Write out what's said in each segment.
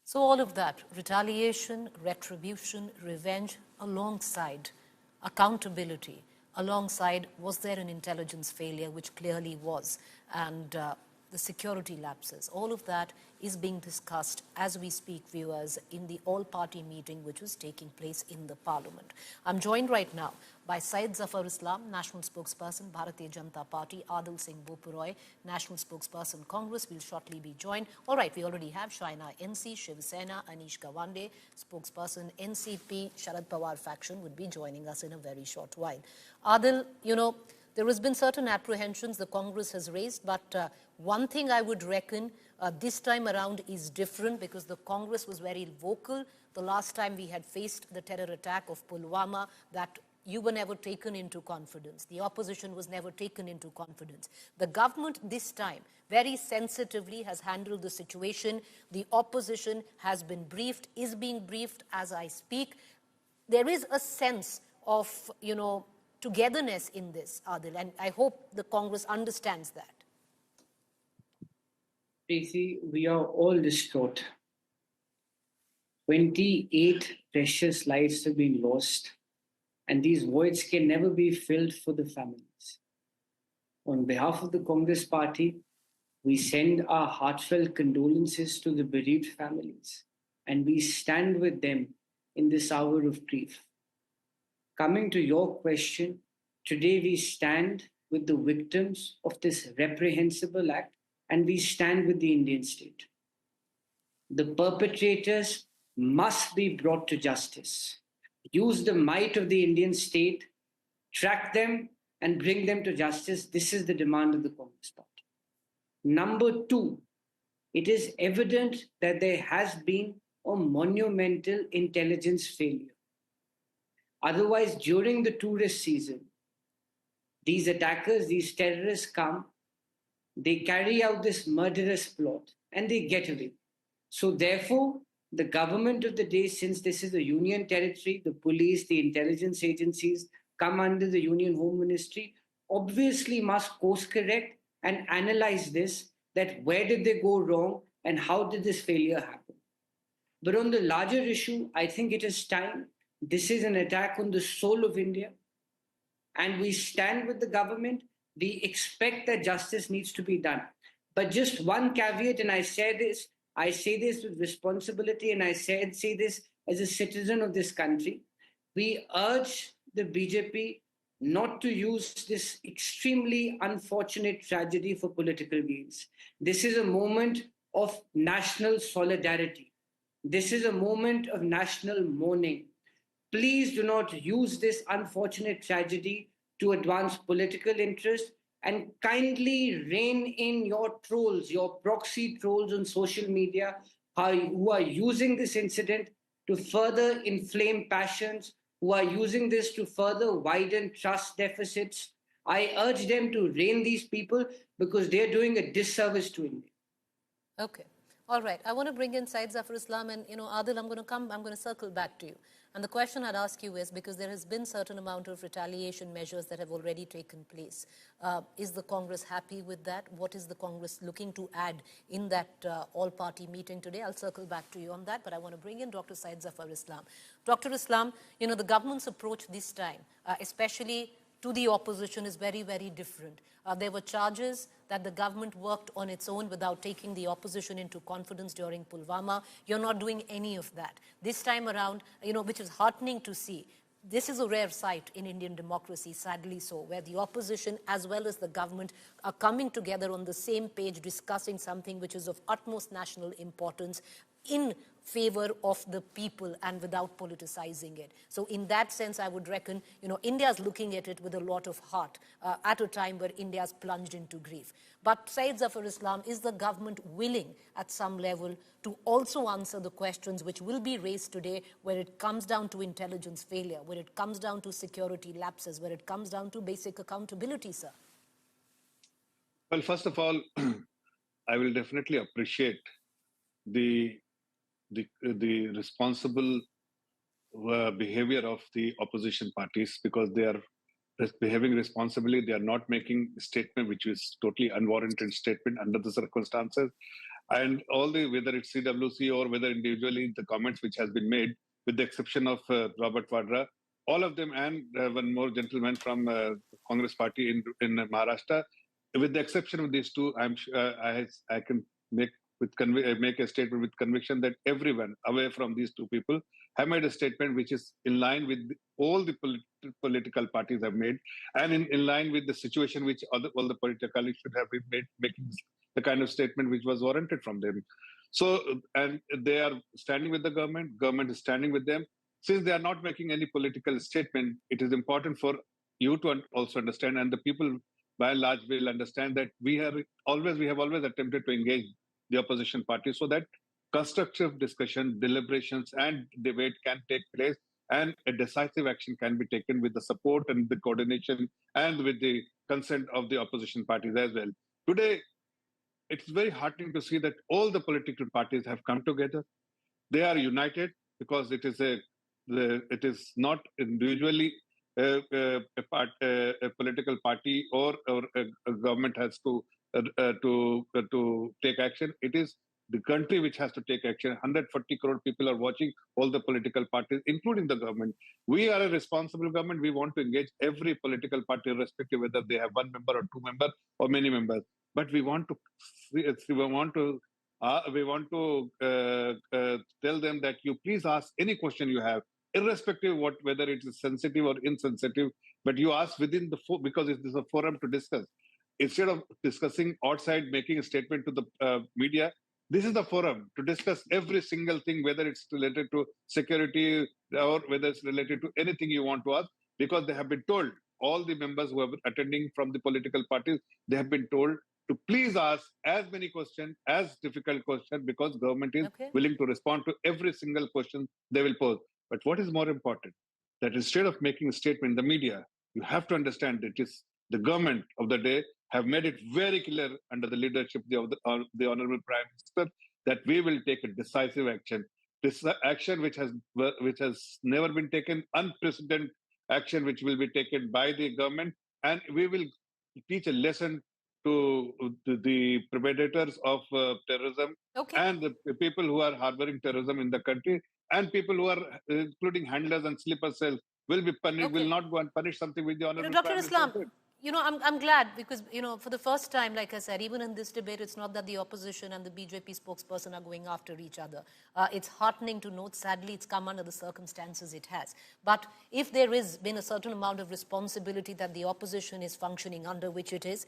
So all of that, retaliation, retribution, revenge, alongside accountability, alongside was there an intelligence failure, which clearly was, and the security lapses, all of that is being discussed as we speak, viewers, in the all-party meeting which was taking place in the Parliament. I'm joined right now by Syed Zafar Islam, National Spokesperson, Bharatiya Janata Party, Adil Singh Bopuroy, National Spokesperson, Congress, will shortly be joined. All right, we already have Shaina NC, Shiv Sena, Anish Gawande, Spokesperson, NCP, Sharad Pawar faction would be joining us in a very short while. Adil, there has been certain apprehensions the Congress has raised, but one thing I would reckon this time around is different, because the Congress was very vocal the last time we had faced the terror attack of Pulwama, that you were never taken into confidence. The opposition was never taken into confidence. The government this time very sensitively has handled the situation. The opposition has been briefed, is being briefed as I speak. There is a sense of, togetherness in this, Adil, and I hope the Congress understands that. Tracy, we are all distraught. 28 precious lives have been lost, and these voids can never be filled for the families. On behalf of the Congress Party, we send our heartfelt condolences to the bereaved families, and we stand with them in this hour of grief. Coming to your question, today we stand with the victims of this reprehensible act, and we stand with the Indian state. The perpetrators must be brought to justice. Use the might of the Indian state, track them and bring them to justice. This is the demand of the Congress Party. Number two, it is evident that there has been a monumental intelligence failure. Otherwise, during the tourist season, these attackers, these terrorists come, they carry out this murderous plot and they get away. So therefore, the government of the day, since this is a union territory, the police, the intelligence agencies come under the Union Home Ministry, obviously must course correct and analyze this, that where did they go wrong and how did this failure happen. But on the larger issue, I think it is time. This is an attack on the soul of India, and we stand with the government. We expect that justice needs to be done. But just one caveat, and I say this with responsibility, and I say this as a citizen of this country. We urge the BJP not to use this extremely unfortunate tragedy for political gains. This is a moment of national solidarity. This is a moment of national mourning. Please do not use this unfortunate tragedy to advance political interest, and kindly rein in your trolls, your proxy trolls on social media who are using this incident to further inflame passions, who are using this to further widen trust deficits. I urge them to rein these people, because they're doing a disservice to India. Okay. All right. I want to bring in Syed Zafar Islam, and Adil, I'm going to circle back to you. And the question I'd ask you is, because there has been certain amount of retaliation measures that have already taken place, is the Congress happy with that? What is the Congress looking to add in that all-party meeting today? I'll circle back to you on that, but I want to bring in Dr. Syed Zafar Islam. Dr. Islam, the government's approach this time, especially to the opposition, is very, very different. There were charges that the government worked on its own without taking the opposition into confidence during Pulwama. You're not doing any of that. This time around, which is heartening to see. This is a rare sight in Indian democracy, sadly so, where the opposition as well as the government are coming together on the same page, discussing something which is of utmost national importance in favor of the people and without politicizing it. So in that sense, I would reckon, India's looking at it with a lot of heart at a time where India's plunged into grief. But Syed Zafar Islam, is the government willing at some level to also answer the questions which will be raised today, where it comes down to intelligence failure, where it comes down to security lapses, where it comes down to basic accountability, sir? Well, first of all, I will definitely appreciate the responsible behavior of the opposition parties, because they are behaving responsibly. They are not making a statement which is totally unwarranted statement under the circumstances. And all the, whether it's CWC or whether individually the comments which has been made, with the exception of Robert Vadra, all of them, and one more gentleman from Congress party in Maharashtra, with the exception of these two, I'm sure I can make make a statement with conviction that everyone away from these two people have made a statement which is in line with all the political parties have made, and in line with the situation which all the political should have been making the kind of statement which was warranted from them. So, and they are standing with the government is standing with them. Since they are not making any political statement, it is important for you to also understand, and the people by and large will understand, that we have always attempted to engage the opposition party so that constructive discussion, deliberations, and debate can take place, and a decisive action can be taken with the support and the coordination and with the consent of the opposition parties as well. Today, it's very heartening to see that all the political parties have come together. They are united because it is not individually a political party or a government has to take action. It is the country which has to take action. 140 crore people are watching all the political parties, including the government. We are a responsible government. We want to engage every political party, irrespective whether they have one member or two members or many members. But we want to tell them that you please ask any question you have, irrespective of whether it is sensitive or insensitive. But you ask within the because it is a forum to discuss. Instead of discussing outside, making a statement to the media, this is the forum to discuss every single thing, whether it's related to security or whether it's related to anything you want to ask, because they have been told, all the members who are attending from the political parties, they have been told to please ask as many questions, as difficult questions, because government is willing to respond to every single question they will pose. But what is more important, that instead of making a statement in the media, you have to understand that it is the government of the day have made it very clear under the leadership of the Honorable Prime Minister that we will take a decisive action. This action which has never been taken, unprecedented action which will be taken by the government, and we will teach a lesson to the perpetrators of terrorism and the people who are harboring terrorism in the country, and people who are including handlers and sleeper cells will be punished, will not go and punish something with the Honorable Dr. Prime Islam, Minister. I'm glad because, for the first time, like I said, even in this debate, it's not that the opposition and the BJP spokesperson are going after each other. It's heartening to note, sadly, it's come under the circumstances it has. But if there has been a certain amount of responsibility that the opposition is functioning under, which it is,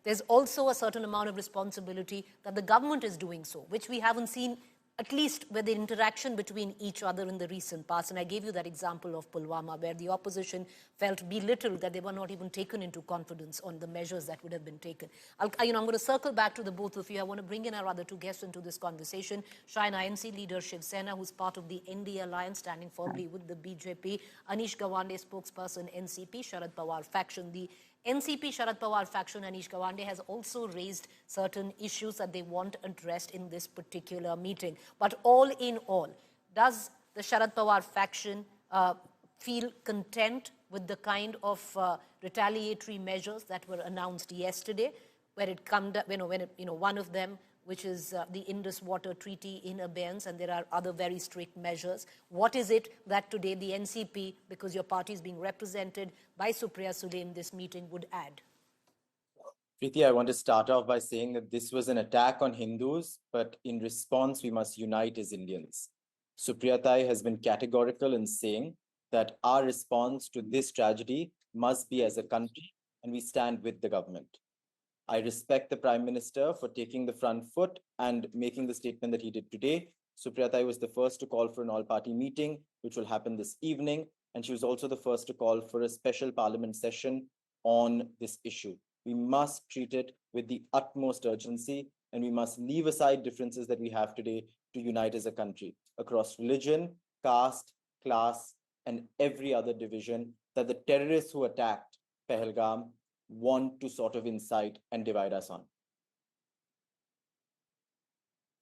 there's also a certain amount of responsibility that the government is doing so, which we haven't seen at least with the interaction between each other in the recent past. And I gave you that example of Pulwama, where the opposition felt belittled that they were not even taken into confidence on the measures that would have been taken. I'm going to circle back to the both of you. I want to bring in our other two guests into this conversation. Shine INC leader Shiv Sena, who's part of the ND Alliance, standing firmly with the BJP. Anish Gawande, spokesperson, NCP, Sharad Pawar faction. The NCP Sharad Pawar faction, Anish Gawande, has also raised certain issues that they want addressed in this particular meeting. But all in all, does the Sharad Pawar faction feel content with the kind of retaliatory measures that were announced yesterday, where it come, one of them, which is the Indus Water Treaty in abeyance, and there are other very strict measures. What is it that today the NCP, because your party is being represented by Supriya Sule in this meeting, would add? Preeti, I want to start off by saying that this was an attack on Hindus, but in response, we must unite as Indians. Supriya has been categorical in saying that our response to this tragedy must be as a country, and we stand with the government. I respect the Prime Minister for taking the front foot and making the statement that he did today. Supriya was the first to call for an all-party meeting, which will happen this evening. And she was also the first to call for a special parliament session on this issue. We must treat it with the utmost urgency, and we must leave aside differences that we have today to unite as a country across religion, caste, class, and every other division that the terrorists who attacked Pahalgam want to sort of incite and divide us on.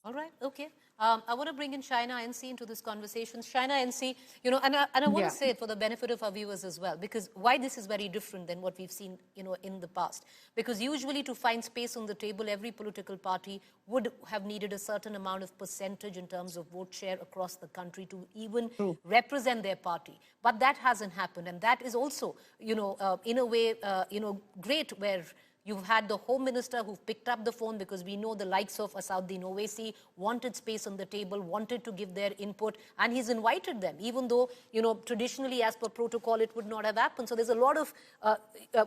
All right, okay. I want to bring in China NC into this conversation. China NC, you know, and I want to say it for the benefit of our viewers as well, because why this is very different than what we've seen, you know, in the past. Because usually to find space on the table, every political party would have needed a certain amount of percentage in terms of vote share across the country to even represent their party. But that hasn't happened. And that is also, you know, in a way, you know, great, where you've had the Home Minister who picked up the phone, because we know the likes of Asauddin Owaisi wanted space on the table, wanted to give their input, and he's invited them, even though, you know, traditionally as per protocol, it would not have happened. So there's a lot of,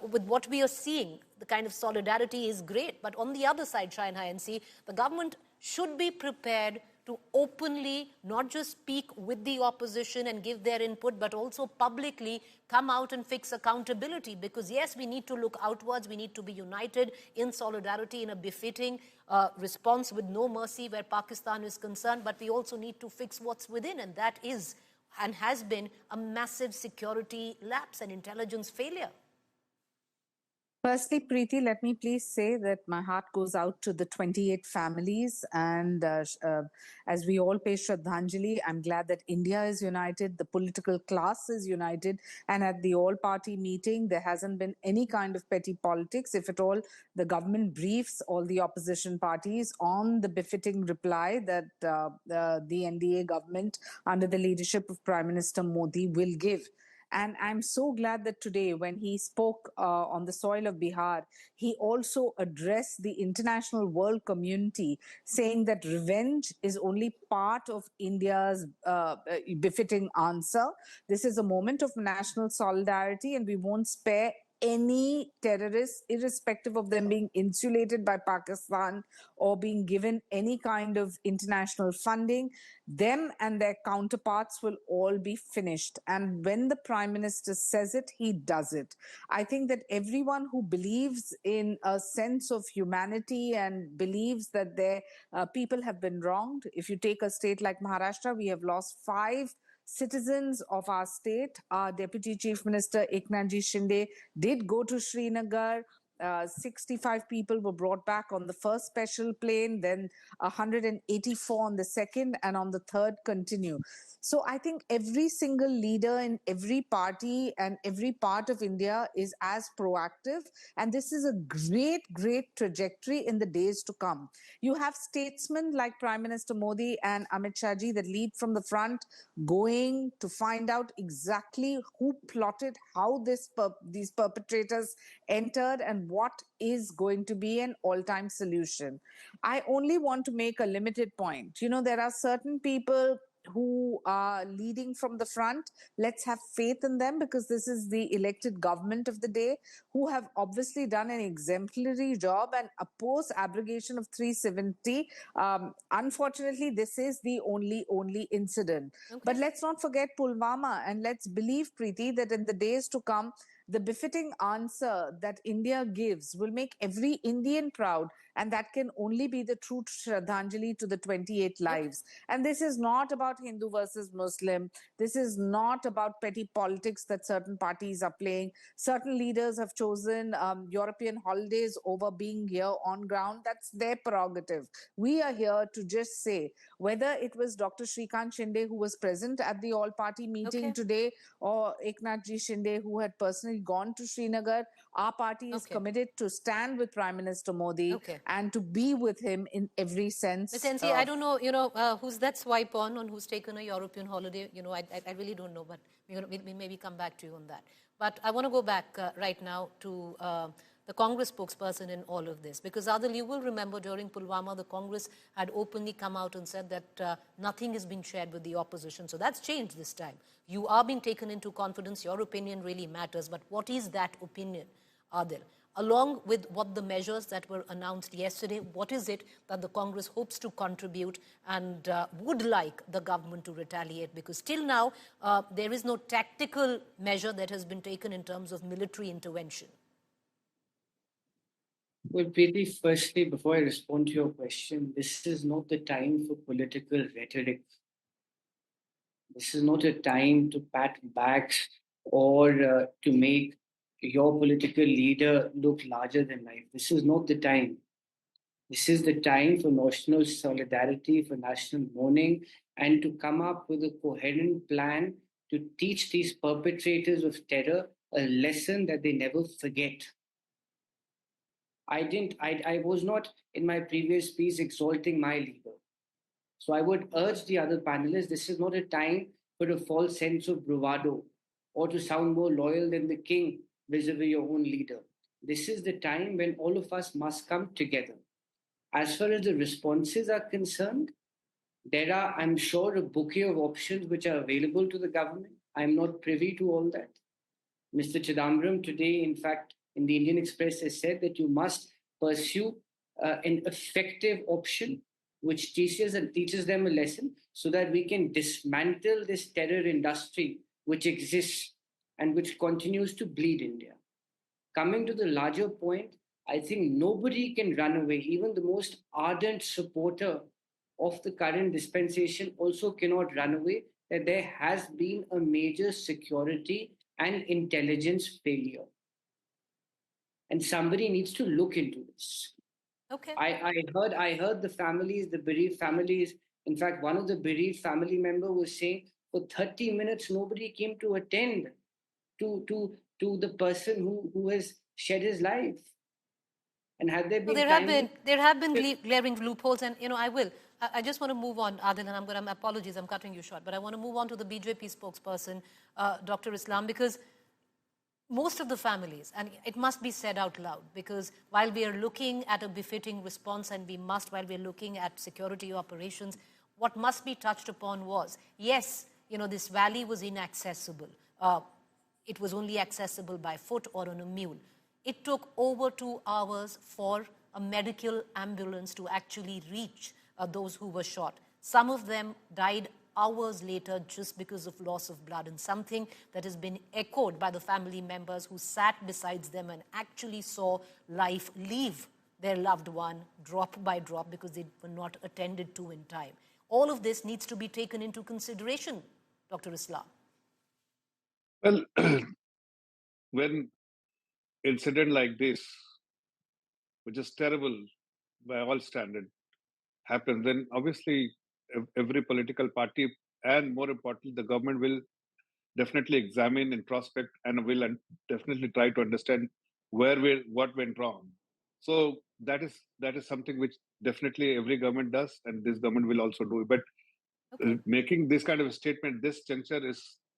with what we are seeing, the kind of solidarity is great. But on the other side, China NC, the government should be prepared to openly not just speak with the opposition and give their input, but also publicly come out and fix accountability. Because yes, we need to look outwards, we need to be united in solidarity in a befitting response with no mercy where Pakistan is concerned, but we also need to fix what's within, and that is and has been a massive security lapse and intelligence failure. Firstly, Preeti, let me please say that my heart goes out to the 28 families. And as we all pay Shraddhanjali, I'm glad that India is united, the political class is united. And at the all-party meeting, there hasn't been any kind of petty politics. If at all, the government briefs all the opposition parties on the befitting reply that the NDA government under the leadership of Prime Minister Modi will give. And I'm so glad that today, when he spoke on the soil of Bihar, he also addressed the international world community, saying that revenge is only part of India's befitting answer. This is a moment of national solidarity, and we won't spare any terrorists, irrespective of them being insulated by Pakistan or being given any kind of international funding. Them and their counterparts will all be finished. And when the Prime Minister says it, he does it. I think that everyone who believes in a sense of humanity and believes that their people have been wronged, if you take a state like Maharashtra, we have lost 5 citizens of our state. Our Deputy Chief Minister Eknathji Shinde did go to Srinagar. 65 people were brought back on the first special plane, then 184 on the second, and on the third continue. So I think every single leader in every party and every part of India is as proactive. And this is a great, great trajectory in the days to come. You have statesmen like Prime Minister Modi and Amit Shah ji that lead from the front, going to find out exactly who plotted, how these perpetrators entered, and what is going to be an all-time solution. I only want to make a limited point. You know, there are certain people who are leading from the front. Let's have faith in them, because this is the elected government of the day, who have obviously done an exemplary job and oppose abrogation of 370. Unfortunately, this is the only incident. Okay. But let's not forget Pulwama, and let's believe, Preeti, that in the days to come, the befitting answer that India gives will make every Indian proud, and that can only be the true Shraddhanjali to the 28 lives. And this is not about Hindu versus Muslim. This is not about petty politics that certain parties are playing. Certain leaders have chosen European holidays over being here on ground. That's their prerogative. We are here to just say, whether it was Dr. Shrikant Shinde, who was present at the all-party meeting today, or Eknathji Shinde, who had personally gone to Srinagar, our party is committed to stand with Prime Minister Modi and to be with him in every sense. Ms. NC, I don't know, you know, who's that swipe on who's taken a European holiday. You know, I really don't know, but we maybe come back to you on that. But I want to go back right now to the Congress spokesperson in all of this. Because Adil, you will remember during Pulwama, the Congress had openly come out and said that nothing has been shared with the opposition. So that's changed this time. You are being taken into confidence. Your opinion really matters. But what is that opinion, Adil? Along with what the measures that were announced yesterday, what is it that the Congress hopes to contribute and would like the government to retaliate? Because till now, there is no tactical measure that has been taken in terms of military intervention. Well, Preeti, firstly, before I respond to your question, this is not the time for political rhetoric. This is not a time to pat backs or to make your political leader look larger than life. This is not the time. This is the time for national solidarity, for national mourning, and to come up with a coherent plan to teach these perpetrators of terror a lesson that they never forget. I was not in my previous speech exalting my leader. So I would urge the other panelists, this is not a time for a false sense of bravado or to sound more loyal than the king vis-a-vis your own leader. This is the time when all of us must come together. As far as the responses are concerned, there are, I'm sure, a bouquet of options which are available to the government. I'm not privy to all that. Mr. Chidambaram today, in fact, in the Indian Express has said that you must pursue an effective option which teaches them a lesson so that we can dismantle this terror industry which exists and which continues to bleed India. Coming to the larger point, I think nobody can run away. Even the most ardent supporter of the current dispensation also cannot run away that there has been a major security and intelligence failure. And somebody needs to look into this. Okay. I heard the families, the bereaved families. In fact, one of the bereaved family member was saying for 30 minutes nobody came to attend to the person who has shed his life. And had there been there have been glaring loopholes, and I just want to move on, Adil, and apologies, I'm cutting you short, but I want to move on to the BJP spokesperson, Dr. Islam, because most of the families, and it must be said out loud, because while we are looking at a befitting response, and while we are looking at security operations, what must be touched upon was, yes, this valley was inaccessible. It was only accessible by foot or on a mule. It took over 2 hours for a medical ambulance to actually reach those who were shot. Some of them died hours later just because of loss of blood, and something that has been echoed by the family members who sat beside them and actually saw life leave their loved one drop by drop because they were not attended to in time. All of this needs to be taken into consideration, Dr. Islam. Well, when incident like this, which is terrible by all standards, happens, then obviously every political party and more importantly the government will definitely examine, introspect, and will definitely try to understand what went wrong. So that is something which definitely every government does, and this government will also do. But making this kind of a statement, this juncture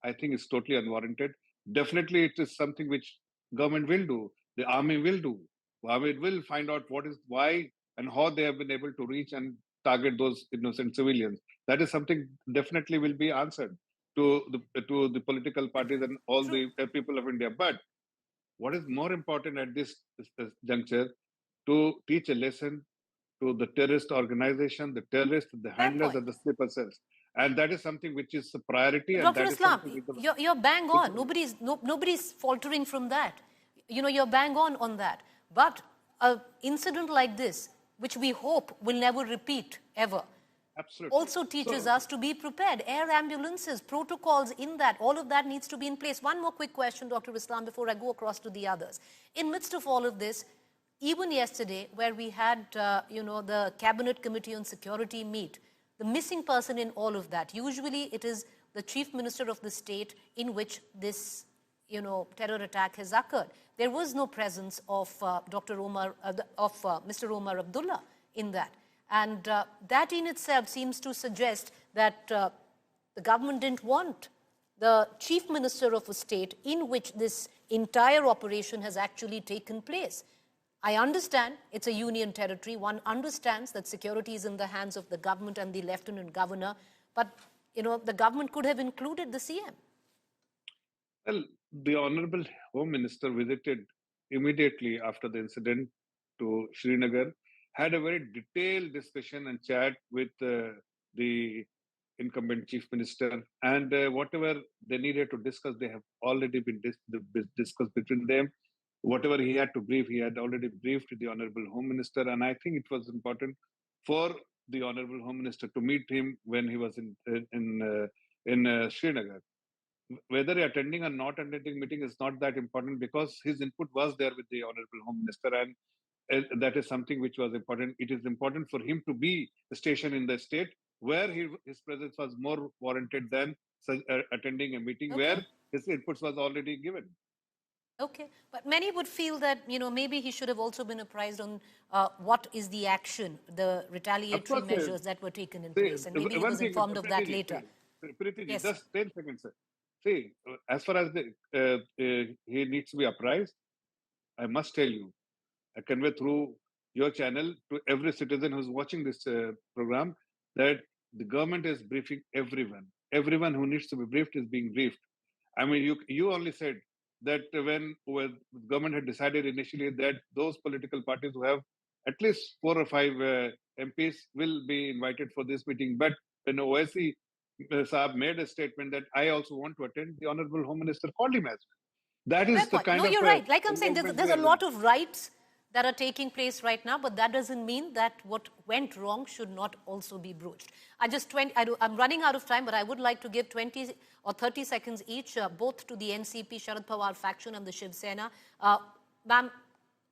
I think is totally unwarranted. Definitely, it is something which government will do. The army will do. Army will find out why and how they have been able to reach and target those innocent civilians. That is something definitely will be answered to the political parties and all the people of India. But what is more important at this juncture, to teach a lesson to the terrorist organization, the terrorists, the handlers, and the sleeper cells. And that is something which is a priority. Dr. Islam, you're bang on. Nobody's faltering from that. You're bang on that. But an incident like this, which we hope will never repeat ever, absolutely, also teaches us to be prepared. Air ambulances, protocols in that, all of that needs to be in place. One more quick question, Dr. Islam, before I go across to the others. In midst of all of this, even yesterday, where we had, the Cabinet Committee on Security meet, the missing person in all of that, usually it is the Chief Minister of the state in which this, terror attack has occurred. There was no presence of Mr. Omar Abdullah in that. And that in itself seems to suggest that the government didn't want the Chief Minister of a state in which this entire operation has actually taken place. I understand it's a union territory. One understands that security is in the hands of the government and the Lieutenant Governor. But, the government could have included the CM. Well, the Honorable Home Minister visited immediately after the incident to Srinagar, had a very detailed discussion and chat with the incumbent Chief Minister, and whatever they needed to discuss, they have already been discussed between them. Whatever he had to brief, he had already briefed the Honorable Home Minister, and I think it was important for the Honorable Home Minister to meet him when he was in Srinagar. Whether attending or not attending meeting is not that important, because his input was there with the Honorable Home Minister, and that is something which was important. It is important for him to be stationed in the state where his presence was more warranted than attending a meeting where his inputs was already given. Okay, but many would feel that, maybe he should have also been apprised on what is the action, the retaliatory measures that were taken in place, and maybe he was informed of that later. Yes. Just 10 seconds, sir. See, as far as he needs to be apprised, I must tell you, I convey through your channel to every citizen who's watching this program that the government is briefing everyone. Everyone who needs to be briefed is being briefed. I mean, you only said that when government had decided initially that those political parties who have at least 4 or 5 MPs will be invited for this meeting. But when OIC Saab made a statement that I also want to attend, the Honorable Home Minister called him as well. That is the kind of... No, you're right. Like I'm saying, there's a lot of rights that are taking place right now, but that doesn't mean that what went wrong should not also be broached. I'm running out of time, but I would like to give 20 or 30 seconds each, both to the NCP, Sharad Pawar faction and the Shiv Sena. Ma'am,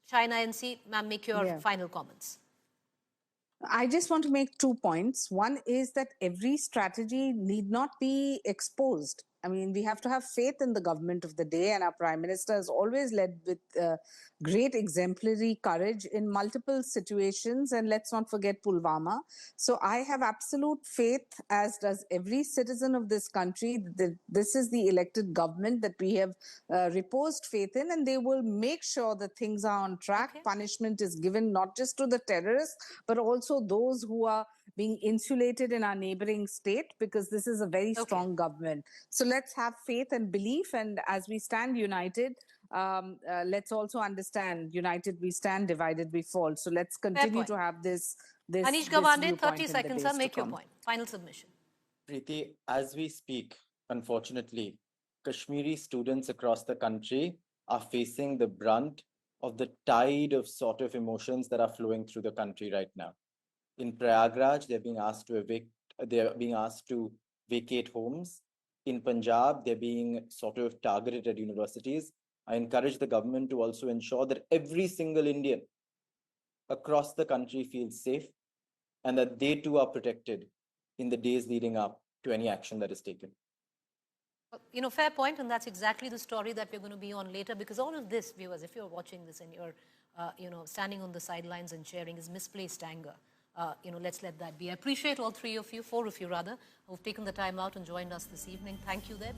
China NC, ma'am, make your final comments. I just want to make 2 points. One is that every strategy need not be exposed. I mean, we have to have faith in the government of the day, and our Prime Minister has always led with great exemplary courage in multiple situations, and let's not forget Pulwama. So I have absolute faith, as does every citizen of this country, that this is the elected government that we have reposed faith in, and they will make sure that things are on track. Punishment is given not just to the terrorists, but also those who are being insulated in our neighboring state, because this is a very strong government. So let's have faith and belief, and as we stand united, let's also understand, united we stand, divided we fall. So let's continue to have this Anish Gawande, 30 seconds, sir, make your point. Final submission. Preeti, as we speak, unfortunately, Kashmiri students across the country are facing the brunt of the tide of sort of emotions that are flowing through the country right now. In Prayagraj, they're being asked to vacate homes. In Punjab, they're being sort of targeted at universities. I encourage the government to also ensure that every single Indian across the country feels safe and that they too are protected in the days leading up to any action that is taken. Fair point, and that's exactly the story that we're going to be on later, because all of this, viewers, if you're watching this and you're, standing on the sidelines and cheering, is misplaced anger. Let's let that be. I appreciate all 4 of you rather, who've taken the time out and joined us this evening. Thank you there.